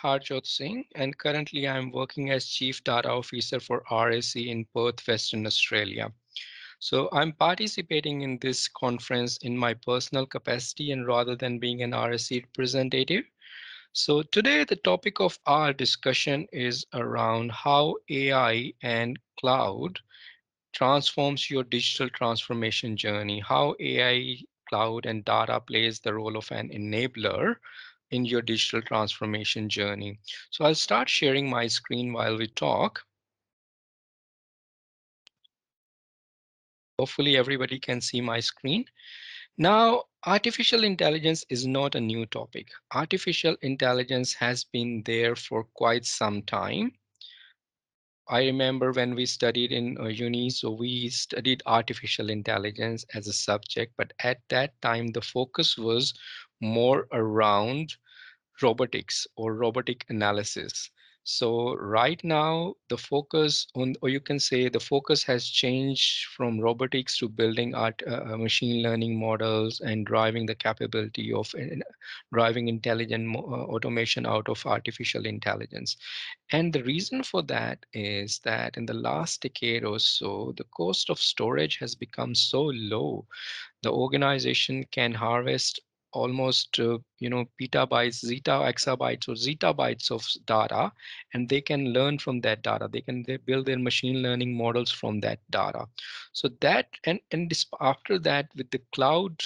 Harjot Singh, and currently I'm working as Chief Data Officer for RAC in Perth, Western Australia. So I'm participating in this conference in my personal capacity and rather than being an RAC representative. So today the topic of our discussion is around how AI and cloud transforms your digital transformation journey, how AI, cloud, and data plays the role of an enabler in your digital transformation journey. So I'll start sharing my screen while we talk. Hopefully everybody can see my screen. Now, artificial intelligence is not a new topic. Artificial intelligence has been there for quite some time. I remember when we studied in uni, so we studied artificial intelligence as a subject, but at that time, the focus was more around robotics or robotic analysis. So right now, the focus on, or you can say the focus has changed from robotics to building machine learning models and driving the capability of driving intelligent automation out of artificial intelligence. And the reason for that is that in the last decade or so, the cost of storage has become so low. The organization can harvest almost petabytes, exabytes or zettabytes of data, and they can learn from that data. They build their machine learning models from that data. So that and this, after that, with the cloud,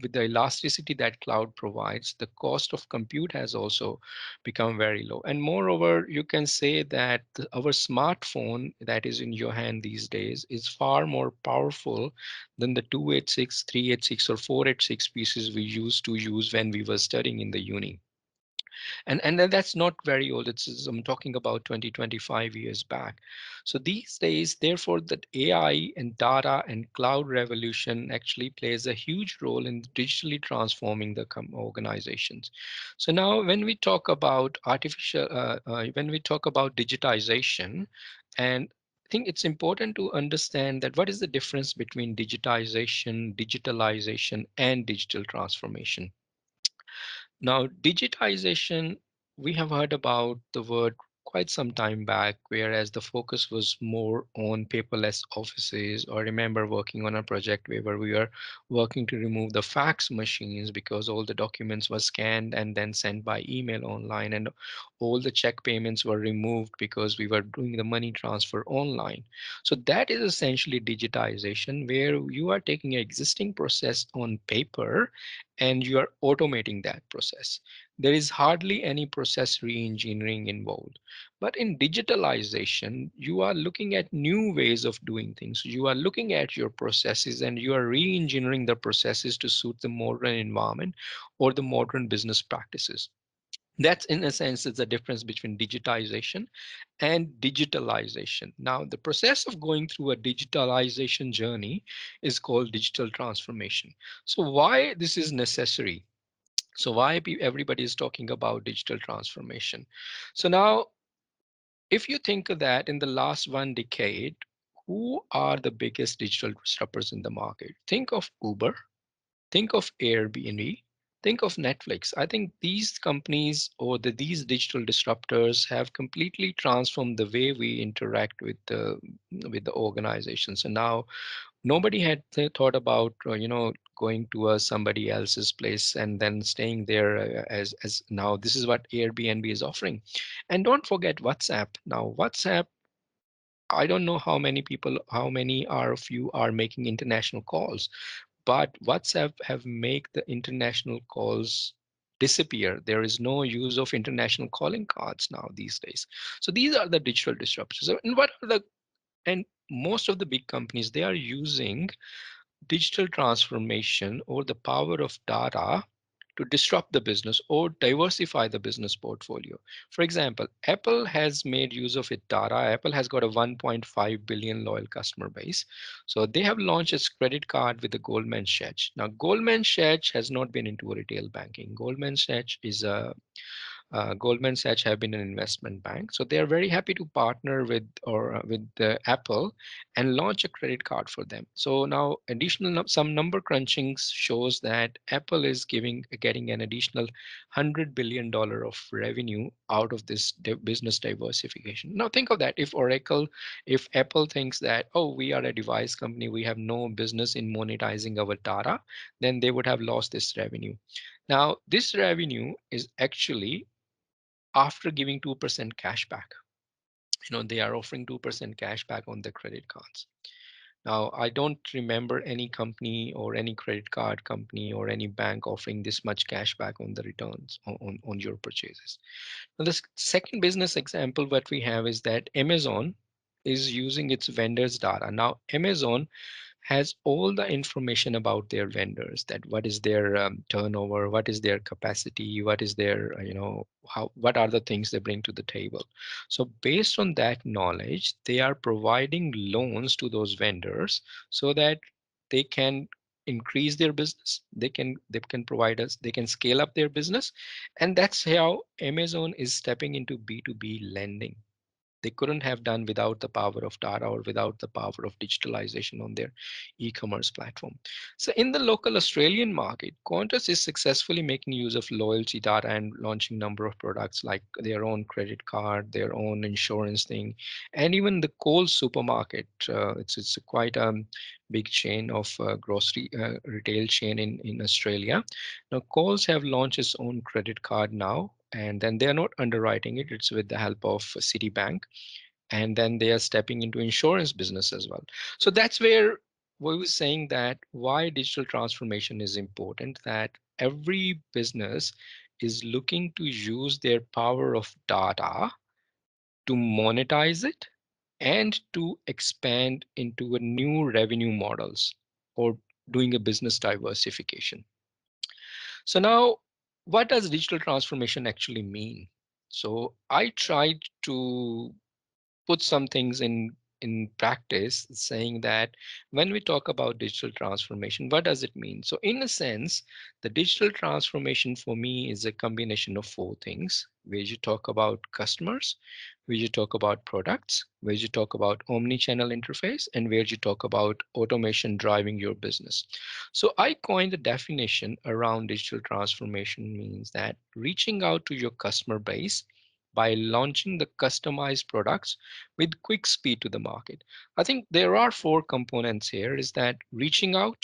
with the elasticity that cloud provides, the cost of compute has also become very low. And moreover, you can say that our smartphone that is in your hand these days is far more powerful than the 286, 386, or 486 pieces we used to use when we were studying in the uni. And then that's not very old. I'm talking about 20, 25 years back. So these days, therefore, that AI and data and cloud revolution actually plays a huge role in digitally transforming the organizations. So now when we talk about when we talk about digitization, and I think it's important to understand that what is the difference between digitization, digitalization, and digital transformation. Now, digitization, we have heard about the word quite some time back, whereas the focus was more on paperless offices. Or remember working on a project where we were working to remove the fax machines because all the documents were scanned and then sent by email online, and all the check payments were removed because we were doing the money transfer online. So that is essentially digitization, where you are taking an existing process on paper and you are automating that process. There is hardly any process re-engineering involved. But in digitalization, you are looking at new ways of doing things. You are looking at your processes and you are re-engineering the processes to suit the modern environment or the modern business practices. That's in a sense is the difference between digitization and digitalization. Now, the process of going through a digitalization journey is called digital transformation. So why this is necessary? So why everybody is talking about digital transformation? So now, if you think of that in the last 1 decade, who are the biggest digital disruptors in the market? Think of Uber, think of Airbnb, think of Netflix. I think these companies or these digital disruptors have completely transformed the way we interact with the organization. So now nobody had thought about going to somebody else's place and then staying there as now this is what Airbnb is offering. And don't forget WhatsApp. Now WhatsApp, I don't know how many are of you are making international calls, but WhatsApp have make the international calls disappear. There is no use of international calling cards now these days. So these are the digital disruptors. And what are the and most of the big companies, they are using digital transformation or the power of data to disrupt the business or diversify the business portfolio. For example, Apple has made use of its data. Apple has got a 1.5 billion loyal customer base. So they have launched its credit card with the Goldman Sachs. Now, Goldman Sachs has not been into retail banking. Goldman Sachs is a Goldman Sachs have been an investment bank, so they are very happy to partner with Apple and launch a credit card for them. So now some number crunching shows that Apple is getting an additional $100 billion of revenue out of this business diversification. Now think of that. If Apple thinks that, oh, we are a device company, we have no business in monetizing our data, then they would have lost this revenue. Now, this revenue is actually after giving 2% cash back. They are offering 2% cash back on the credit cards. Now, I don't remember any company or any credit card company or any bank offering this much cash back on the returns on your purchases. Now, the second business example what we have is that Amazon is using its vendors' data. Now, Amazon has all the information about their vendors, that what is their turnover, what is their capacity, what is their what are the things they bring to the table. So based on that knowledge, they are providing loans to those vendors so that they can increase their business, they can provide us, they can scale up their business. And that's how Amazon is stepping into B2B lending. They couldn't have done without the power of data or without the power of digitalization on their e-commerce platform. So in the local Australian market, Qantas is successfully making use of loyalty data and launching number of products like their own credit card, their own insurance thing, and even the Coles supermarket. It's a quite big chain of grocery retail chain in Australia. Now Coles have launched its own credit card now, and then they are not underwriting it. It's with the help of Citibank, and then they are stepping into insurance business as well. So that's where we were saying that why digital transformation is important, that every business is looking to use their power of data to monetize it and to expand into a new revenue models or doing a business diversification. So now, what does digital transformation actually mean? So I tried to put some things in practice, saying that when we talk about digital transformation, what does it mean? So in a sense, the digital transformation for me is a combination of four things, where you talk about customers, where you talk about products, where you talk about omni-channel interface, and where you talk about automation driving your business. So I coined the definition around digital transformation means that reaching out to your customer base by launching the customized products with quick speed to the market. I think there are four components here, is that reaching out,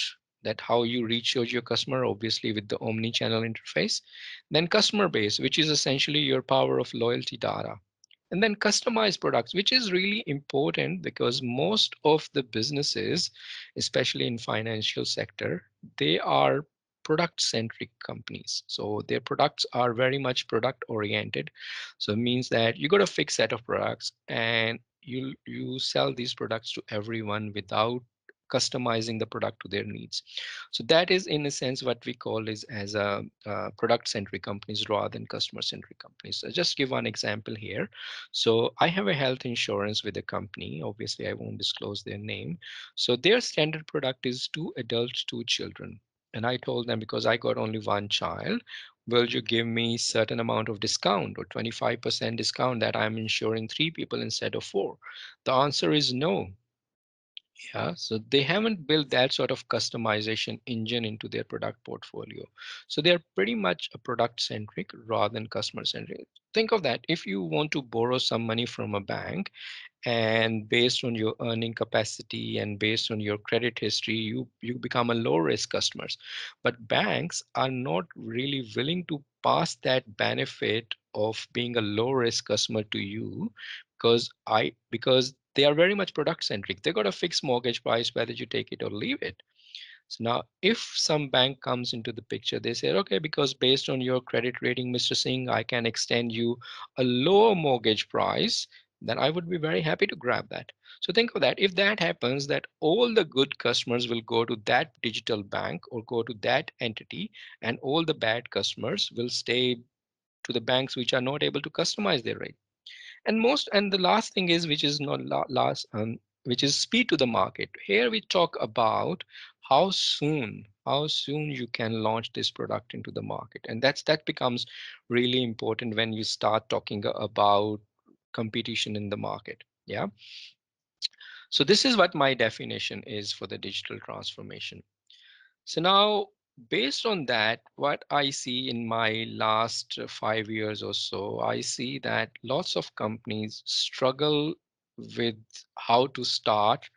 that how you reach your customer, obviously with the omni-channel interface, then customer base, which is essentially your power of loyalty data, and then customized products, which is really important because most of the businesses, especially in financial sector, they are product centric companies. So their products are very much product oriented. So it means that you got a fixed set of products and you sell these products to everyone without customizing the product to their needs. So that is in a sense what we call is as a product centric companies rather than customer centric companies. So just give one example here. So I have a health insurance with a company. Obviously, I won't disclose their name. So their standard product is two adults, two children. And I told them, because I got only one child, will you give me certain amount of discount or 25% discount that I'm insuring three people instead of four? The answer is no. Yeah, so they haven't built that sort of customization engine into their product portfolio. So they're pretty much a product centric rather than customer centric. Think of that. If you want to borrow some money from a bank, and based on your earning capacity and based on your credit history, you become a low risk customers. But banks are not really willing to pass that benefit of being a low risk customer to you, because they are very much product centric. They got a fixed mortgage price whether you take it or leave it. So now if some bank comes into the picture, they say, okay, because based on your credit rating, Mr. Singh, I can extend you a lower mortgage price, then I would be very happy to grab that. So think of that. If that happens, that all the good customers will go to that digital bank or go to that entity, and all the bad customers will stay to the banks which are not able to customize their rate. And the last thing is, which is not last, which is speed to the market. Here we talk about how soon you can launch this product into the market. And that becomes really important when you start talking about competition in the market. Yeah. So this is what my definition is for the digital transformation. So now, based on that, what I see in my last 5 years or so, I see that lots of companies struggle with how to start,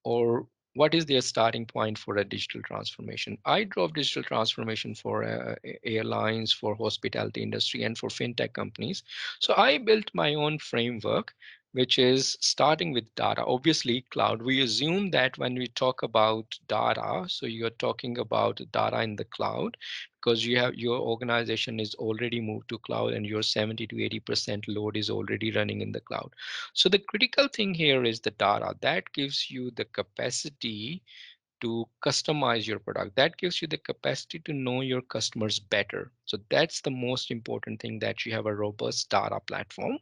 or what is their starting point for a digital transformation. I drove digital transformation for airlines, for hospitality industry, and for fintech companies. So I built my own framework, which is starting with data. Obviously, cloud. We assume that when we talk about data, so you're talking about data in the cloud, because you have your organization is already moved to cloud and your 70 to 80% load is already running in the cloud. So the critical thing here is the data that gives you the capacity to customize your product. That gives you the capacity to know your customers better. So that's the most important thing, that you have a robust data platform.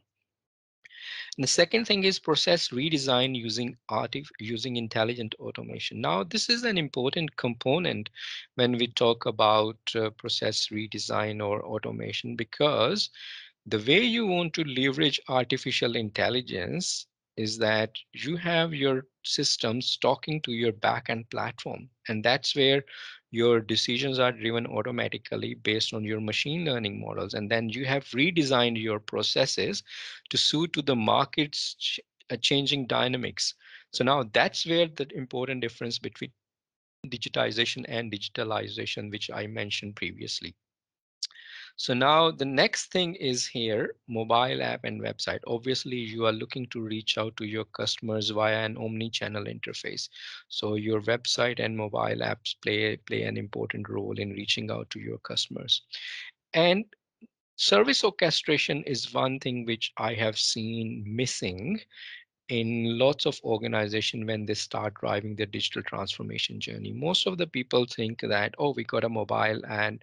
And the second thing is process redesign using intelligent automation. Now, this is an important component when we talk about process redesign or automation, because the way you want to leverage artificial intelligence is that you have your systems talking to your backend platform. And that's where your decisions are driven automatically based on your machine learning models. And then you have redesigned your processes to suit to the market's changing dynamics. So now that's where the important difference between digitization and digitalization, which I mentioned previously. So now the next thing is here, mobile app and website. Obviously, you are looking to reach out to your customers via an omni-channel interface. So your website and mobile apps play an important role in reaching out to your customers. And service orchestration is one thing which I have seen missing in lots of organization when they start driving their digital transformation journey. Most of the people think that, oh, we got a mobile app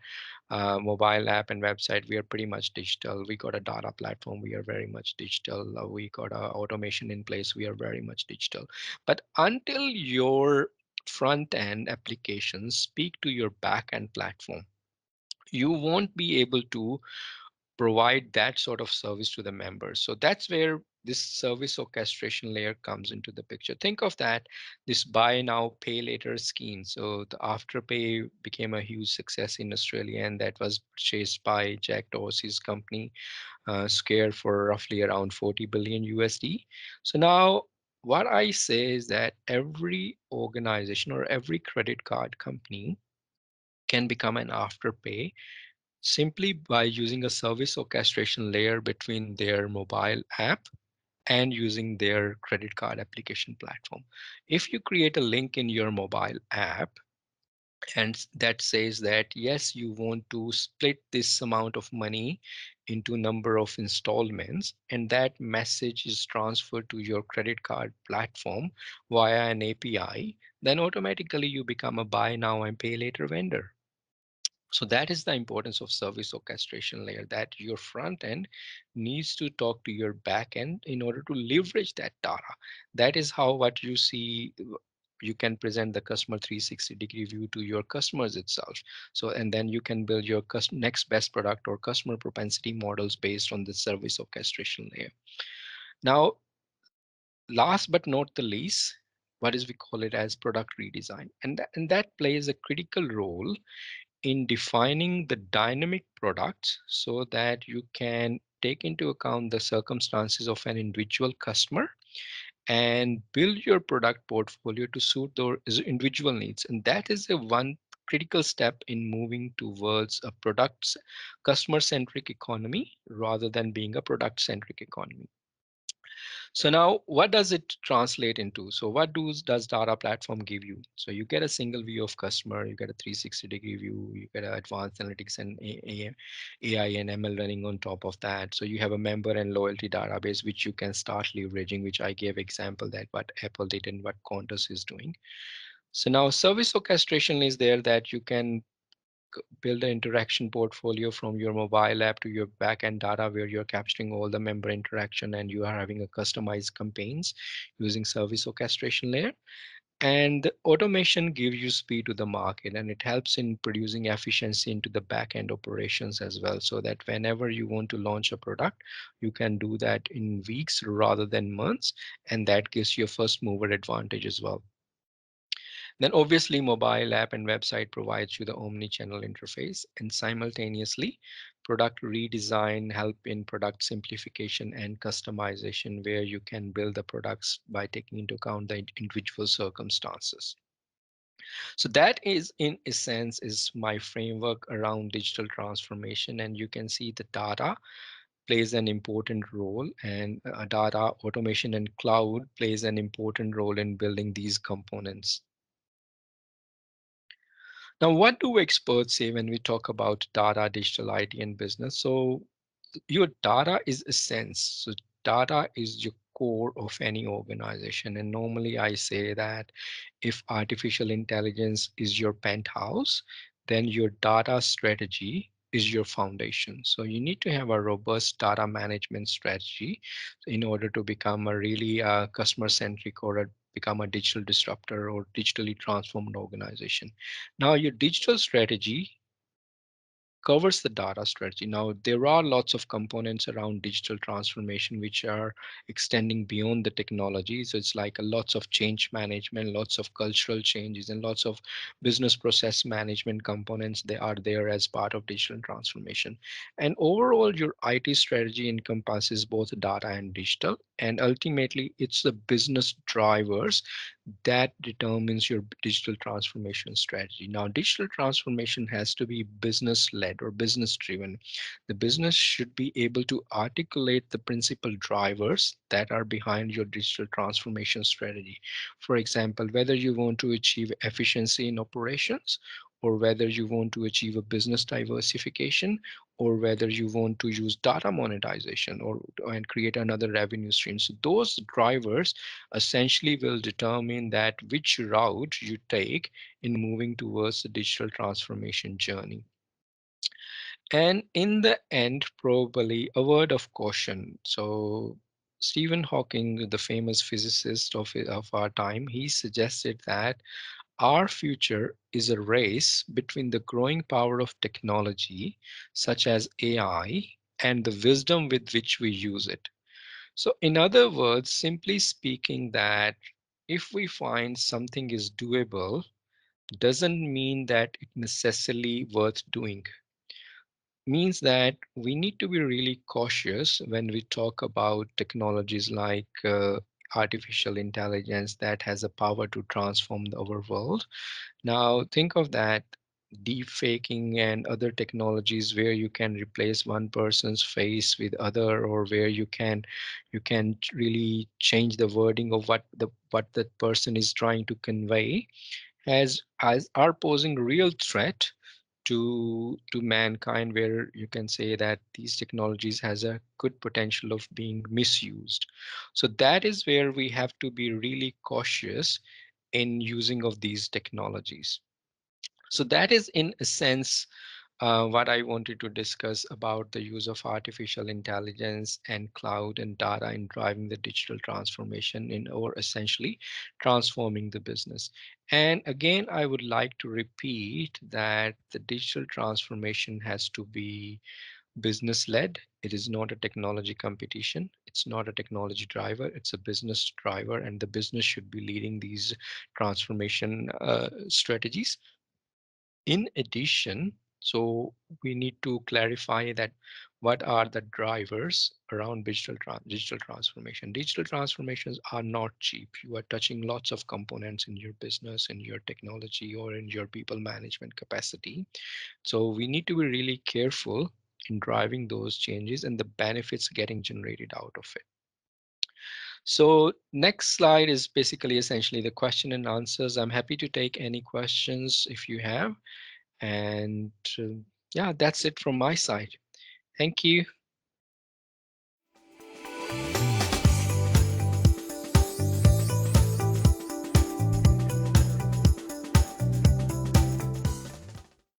and website, we are pretty much digital. We got a data platform, we are very much digital. We got a automation in place, we are very much digital. But until your front end applications speak to your back end platform, you won't be able to provide that sort of service to the members. So that's where this service orchestration layer comes into the picture. Think of that, this buy now, pay later scheme. So the Afterpay became a huge success in Australia, and that was purchased by Jack Dorsey's company, Square, for roughly around 40 billion USD. So now what I say is that every organization or every credit card company can become an Afterpay simply by using a service orchestration layer between their mobile app and using their credit card application platform. If you create a link in your mobile app and that says that, yes, you want to split this amount of money into number of installments, and that message is transferred to your credit card platform via an API, then automatically you become a buy now and pay later vendor. So that is the importance of service orchestration layer, that your front end needs to talk to your back end in order to leverage that data. That is how what you see, you can present the customer 360-degree view to your customers itself. So, and then you can build your next best product or customer propensity models based on the service orchestration layer. Now, last but not the least, what is we call it as product redesign. And that plays a critical role in defining the dynamic products so that you can take into account the circumstances of an individual customer and build your product portfolio to suit those individual needs. And that is the one critical step in moving towards a product customer centric economy rather than being a product centric economy. So now what does it translate into? So what does data platform give you? So you get a single view of customer, you get a 360-degree view, you get advanced analytics and AI and ML running on top of that. So you have a member and loyalty database, which you can start leveraging, which I gave example that what Apple did and what Qantas is doing. So now service orchestration is there, that you can build an interaction portfolio from your mobile app to your backend data, where you're capturing all the member interaction and you are having a customized campaigns using service orchestration layer. And the automation gives you speed to the market, and it helps in producing efficiency into the back end operations as well. So that whenever you want to launch a product, you can do that in weeks rather than months. And that gives you a first mover advantage as well. Then obviously mobile app and website provides you the omni-channel interface, and simultaneously product redesign help in product simplification and customization, where you can build the products by taking into account the individual circumstances. So that is in essence is my framework around digital transformation. And you can see the data plays an important role, and data automation and cloud plays an important role in building these components. Now, what do experts say when we talk about data, digital IT, and business? So your data is essence. So data is your core of any organization. And normally I say that if artificial intelligence is your penthouse, then your data strategy is your foundation. So you need to have a robust data management strategy in order to become a really customer centric or become a digital disruptor or digitally transformed organization. Now your digital strategy covers the data strategy. Now, there are lots of components around digital transformation which are extending beyond the technology. So it's like a lots of change management, lots of cultural changes, and lots of business process management components. They are there as part of digital transformation. And overall, your IT strategy encompasses both data and digital. And ultimately, it's the business drivers that determines your digital transformation strategy. Now, digital transformation has to be business led or business driven. The business should be able to articulate the principal drivers that are behind your digital transformation strategy. For example, whether you want to achieve efficiency in operations, or whether you want to achieve a business diversification, or whether you want to use data monetization or and create another revenue stream. So those drivers essentially will determine that which route you take in moving towards the digital transformation journey. And in the end, probably a word of caution. So Stephen Hawking, the famous physicist of our time, he suggested that our future is a race between the growing power of technology, such as AI, and the wisdom with which we use it. So in other words, simply speaking, that if we find something is doable, doesn't mean that it necessarily worth doing. Means that we need to be really cautious when we talk about technologies like artificial intelligence that has a power to transform our world. Now, think of that deep faking and other technologies where you can replace one person's face with other, or where you can really change the wording of what the person is trying to convey, as are posing real threat to mankind, where you can say that these technologies has a good potential of being misused. So that is where we have to be really cautious in using of these technologies. So that is in a sense what I wanted to discuss about the use of artificial intelligence and cloud and data in driving the digital transformation in, or essentially transforming the business. And again, I would like to repeat that the digital transformation has to be business led. It is not a technology competition. It's not a technology driver. It's a business driver, and the business should be leading these transformation strategies. In addition, so we need to clarify that what are the drivers around digital transformation. Digital transformations are not cheap. You are touching lots of components in your business, in your technology, or in your people management capacity. So we need to be really careful in driving those changes and the benefits getting generated out of it. So next slide is basically essentially the question and answers. I'm happy to take any questions if you have. And yeah, that's it from my side. Thank you.